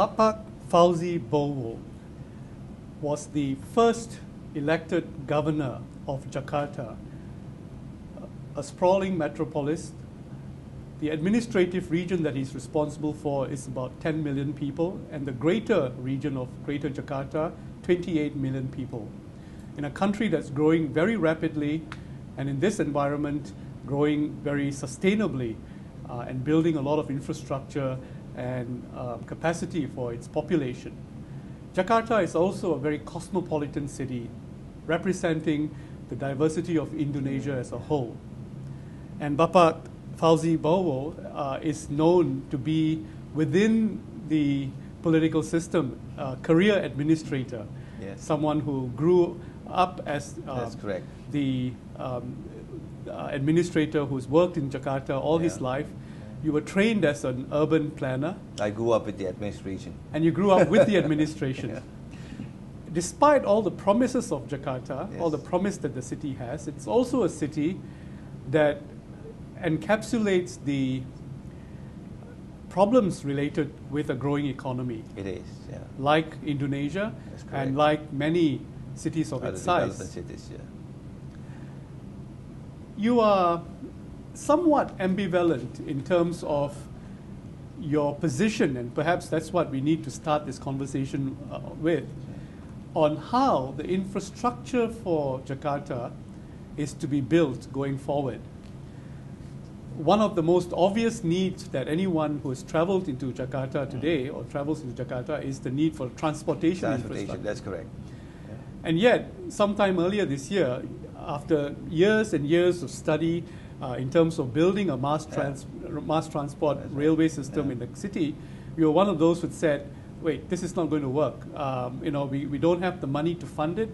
Bapak Fauzi Bowo was the first elected governor of Jakarta, a sprawling metropolis. The administrative region that he's responsible for is about 10 million people, and the greater region of Greater Jakarta, 28 million people. In a country that's growing very rapidly, and in this environment, growing very sustainably, and building a lot of infrastructure and capacity for its population. Jakarta is also a very cosmopolitan city, representing the diversity of Indonesia as a whole. And Bapak Fauzi Bowo is known to be within the political system, a career administrator, yes. Someone who grew up as That's correct. the administrator who's worked in Jakarta all his life. You were trained as an urban planner. I grew up with the administration. And you grew up with the administration. Yeah. Despite all the promises of Jakarta, Yes. all the promise that the city has, it's also a city that encapsulates the problems related with a growing economy. It is, yeah. Like Indonesia, That's correct. and like many cities of Other its size. development cities, yeah. You are somewhat ambivalent in terms of your position, and perhaps that's what we need to start this conversation with, on how the infrastructure for Jakarta is to be built going forward. One of the most obvious needs that anyone who has traveled into Jakarta today or travels into Jakarta is the need for transportation infrastructure. That's correct. Yeah. And yet, sometime earlier this year, after years and years of study in terms of building a mass transport railway system in the city, we were one of those who said, wait, this is not going to work. We don't have the money to fund it.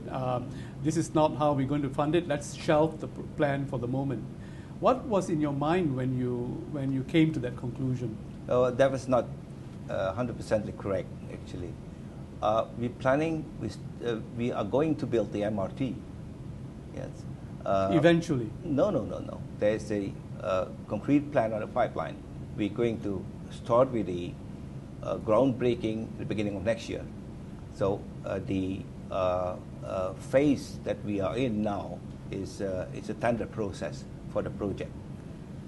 This is not how we're going to fund it. Let's shelve the plan for the moment. What was in your mind when you came to that conclusion? That was not 100% correct, actually. We are going to build the MRT. Yes. Eventually? No. There's a concrete plan on a pipeline. We're going to start with the groundbreaking at the beginning of next year. So the phase that we are in now is it's a tender process for the project.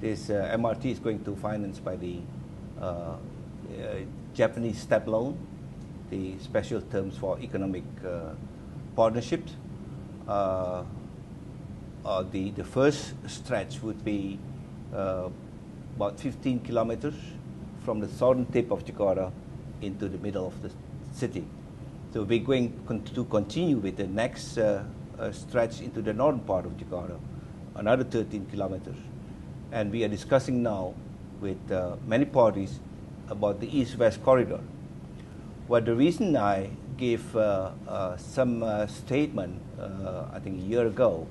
This MRT is going to finance by the Japanese step loan, the special terms for economic partnerships. The first stretch would be about 15 kilometers from the southern tip of Jakarta into the middle of the city. So we're going to continue with the next stretch into the northern part of Jakarta, another 13 kilometers. And we are discussing now with many parties about the east-west corridor. Well, the reason I gave some statement, I think a year ago,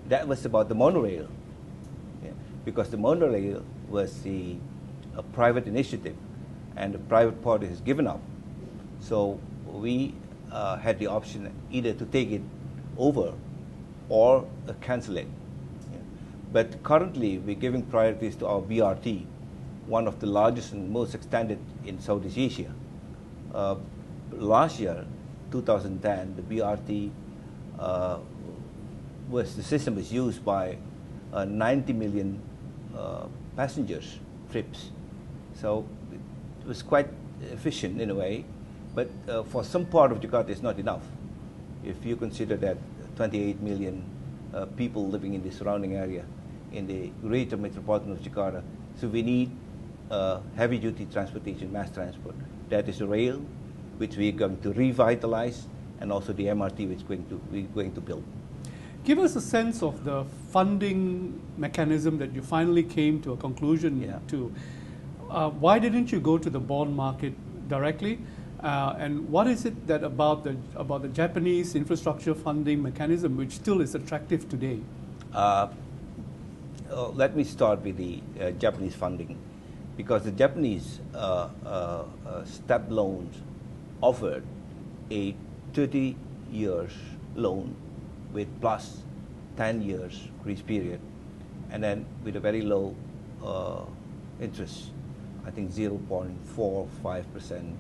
that was about the monorail. Yeah. Because the monorail was a private initiative, and the private party has given up. So we had the option either to take it over or cancel it. Yeah. But currently, we're giving priorities to our BRT, one of the largest and most extended in Southeast Asia. Last year, 2010, the BRT the system was used by 90 million passengers trips. So it was quite efficient in a way, but for some part of Jakarta it's not enough. If you consider that 28 million people living in the surrounding area in the greater metropolitan of Jakarta, so we need heavy duty transportation, mass transport. That is the rail, which we're going to revitalize, and also the MRT, which we're going to build. Give us a sense of the funding mechanism that you finally came to a conclusion to. Why didn't you go to the bond market directly? And what is it that about the Japanese infrastructure funding mechanism which still is attractive today? Let me start with the Japanese funding, because the Japanese step loans offered a 30 years loan with plus 10 years grace period, and then with a very low interest, I think 0.45%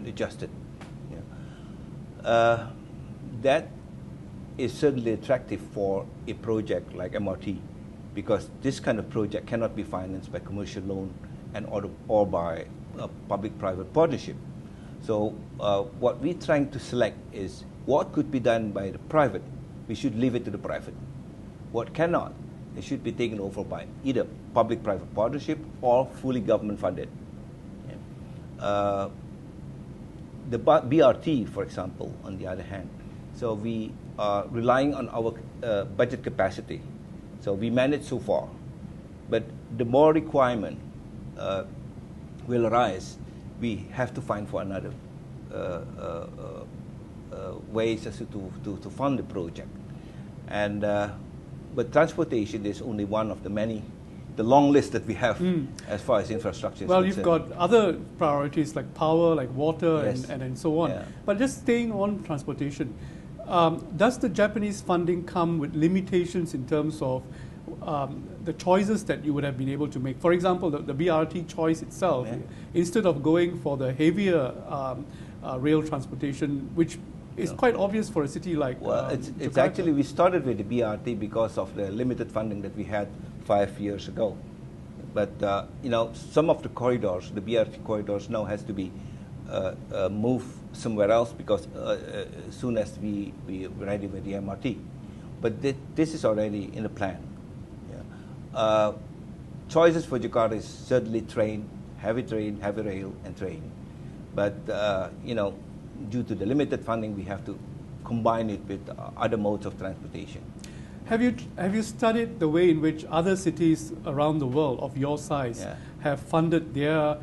adjusted. That is certainly attractive for a project like MRT, because this kind of project cannot be financed by commercial loan or by a public-private partnership. So what we're trying to select is what could be done by the private. We should leave it to the private. What cannot, it should be taken over by either public-private partnership or fully government-funded. The BRT, for example, on the other hand, so we are relying on our budget capacity. So we manage so far, but the more requirement will arise, we have to find for another ways as to fund the project. And but transportation is only one of the many, the long list that we have as far as infrastructure is Well, concerned. you've got other priorities like power, like water, Yes. and so on. Yeah. But just staying on transportation, does the Japanese funding come with limitations in terms of the choices that you would have been able to make? For example, the BRT choice itself, instead of going for the heavier rail transportation, which is quite obvious for a city like it's Jakarta. actually, we started with the BRT because of the limited funding that we had 5 years ago. But some of the corridors, the BRT corridors, now has to be moved somewhere else because as soon as we are ready with the MRT. But this is already in the plan. Choices for Jakarta is certainly train, heavy rail, and train. But due to the limited funding, we have to combine it with other modes of transportation. Have you studied the way in which other cities around the world of your size have funded their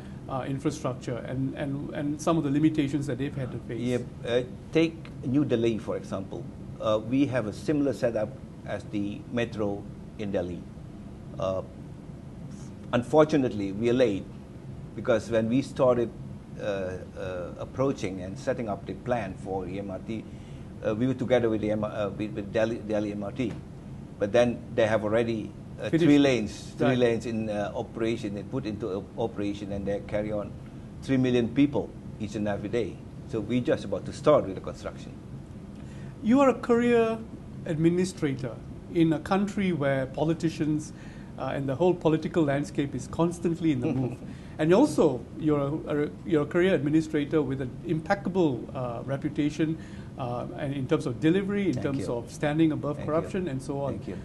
infrastructure and some of the limitations that they've had to face? Take New Delhi, for example. We have a similar setup as the metro in Delhi. Unfortunately, we are late because when we started approaching and setting up the plan for the MRT, we were together with the with Delhi MRT, but then they have already 3 lanes in operation. They put into operation and they carry on 3 million people each and every day. So we're just about to start with the construction. You are a career administrator in a country where politicians and the whole political landscape is constantly in the move. And also, you're a career administrator with an impeccable reputation and in terms of delivery, in terms of standing above corruption, and so on. Thank you.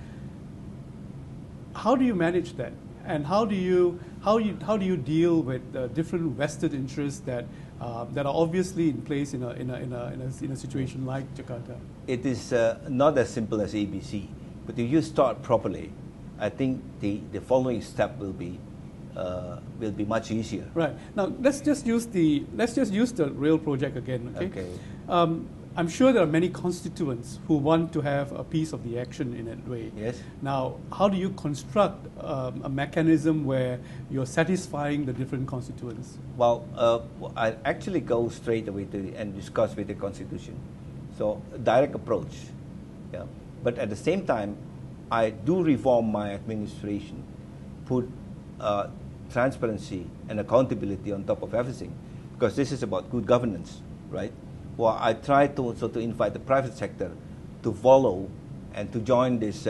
How do you manage that? And how do you deal with the different vested interests that are obviously in place in a situation like Jakarta? It is not as simple as ABC, but if you start properly, I think the following step will be much easier. Right. Now let's just use the rail project again. Okay. I'm sure there are many constituents who want to have a piece of the action in that way. Yes. Now, how do you construct a mechanism where you're satisfying the different constituents? Well, I actually go straight away and discuss with the Constitution. So, direct approach. Yeah. But at the same time, I do reform my administration, put transparency and accountability on top of everything, because this is about good governance, right? Well, I try to also to invite the private sector to follow and to join this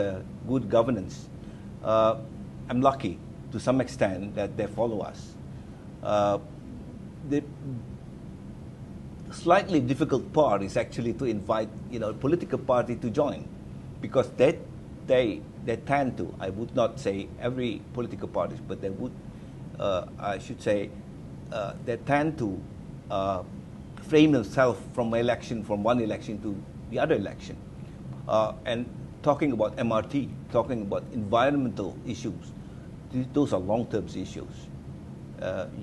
good governance. I'm lucky to some extent that they follow us. The slightly difficult part is actually to invite a political party to join, because they tend to, I would not say every political party, but they would, I should say, they tend to frame themselves from one election to the other election. And talking about MRT, talking about environmental issues, those are long-term issues.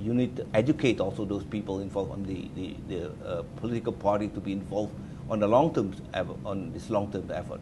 You need to educate also those people involved on the political party to be involved on the long-term on this long-term effort.